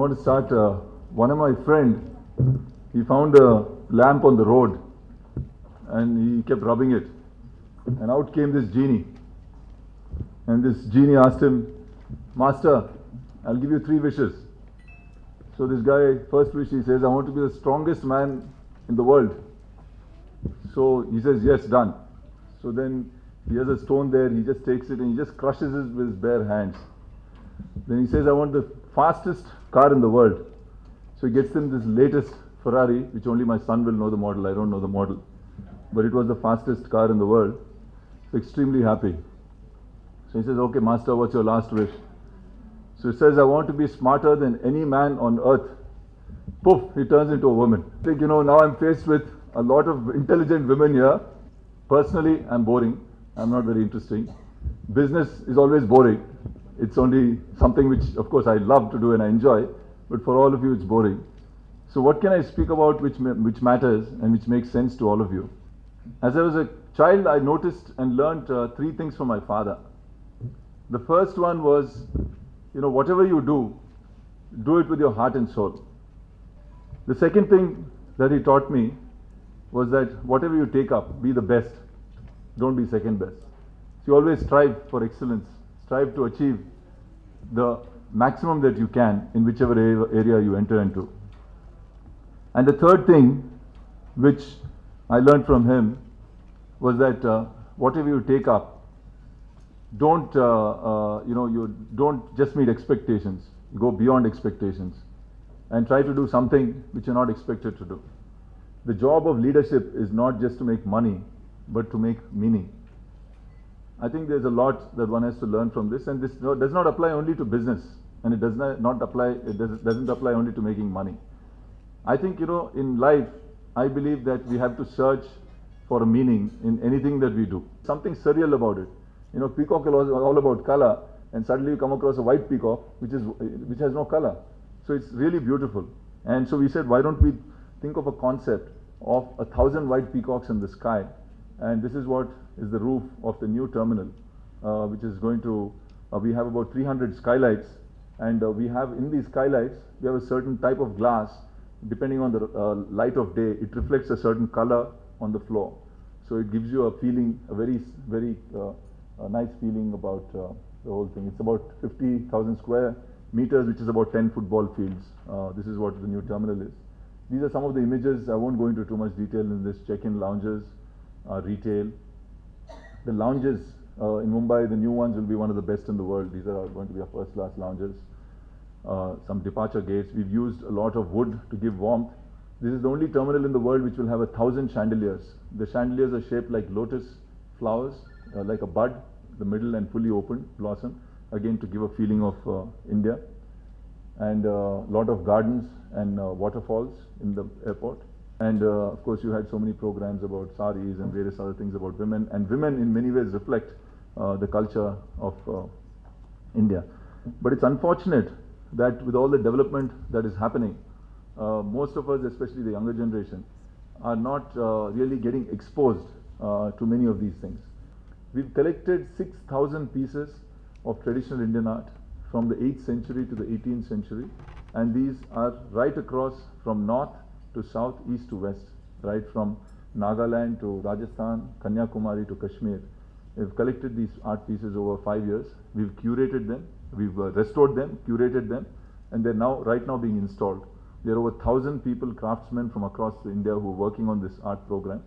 want to start. One of my friend, he found a lamp on the road, and he kept rubbing it, and out came this genie. And this genie asked him, "Master, I'll give you 3 wishes." So this guy, first wish, he says, "I want to be the strongest man in the world." So he says, "Yes, done." So then he has a stone there, he just takes it and he just crushes it with his bare hands. Then he says, "I want the fastest car in the world." So he gets him this latest Ferrari, which only my son will know the model, I don't know the model. But it was the fastest car in the world. So extremely happy. So he says, "Okay, master, what's your last wish?" So he says, "I want to be smarter than any man on earth." Poof, he turns into a woman. I think, now I'm faced with a lot of intelligent women here. Personally, I'm boring. I'm not very interesting. Business is always boring. It's only something which, of course, I love to do and I enjoy. But for all of you, it's boring. So what can I speak about which matters and which makes sense to all of you? As I was a child, I noticed and learned 3 things from my father. The first one was, whatever you do it with your heart and soul. The second thing that he taught me was that whatever you take up, be the best. Don't be second best. So you always strive for excellence. Strive to achieve the maximum that you can in whichever area you enter into. And the third thing which I learned from him was that whatever you take up, don't you don't just meet expectations. Go beyond expectations and try to do something which you're not expected to do. The job of leadership is not just to make money, but to make meaning. I think there's a lot that one has to learn from this, and this does not apply only to business, and it doesn't apply only to making money. I think, in life, I believe that we have to search for a meaning in anything that we do. Something surreal about it. Peacock is all about color, and suddenly you come across a white peacock which has no color. So it's really beautiful. And so we said, why don't we think of a concept of 1,000 white peacocks in the sky? And this is what is the roof of the new terminal, which is going to, we have about 300 skylights, and we have in these skylights, we have a certain type of glass. Depending on the light of day, it reflects a certain color on the floor. So it gives you a feeling, a very, very nice feeling about the whole thing. It's about 50,000 square meters, which is about 10 football fields. This is what the new terminal is. These are some of the images. I won't go into too much detail in this. Check-in lounges, retail. The lounges in Mumbai, the new ones will be one of the best in the world. These are going to be our first-class lounges. Some departure gates. We've used a lot of wood to give warmth. This is the only terminal in the world which will have 1,000 chandeliers. The chandeliers are shaped like lotus flowers, like a bud, the middle and fully open blossom, again to give a feeling of India. And a lot of gardens and waterfalls in the airport. And of course you had so many programs about saris and various other things about women. And women in many ways reflect the culture of India. But it's unfortunate that with all the development that is happening, most of us, especially the younger generation, are not really getting exposed to many of these things. We've collected 6,000 pieces of traditional Indian art from the 8th century to the 18th century, and these are right across from north to south, east to west, right from Nagaland to Rajasthan, Kanyakumari to Kashmir. We've collected these art pieces over 5 years. We've curated them, we've restored them, curated them, and they're right now being installed. There are over 1,000 people, craftsmen from across India who are working on this art program.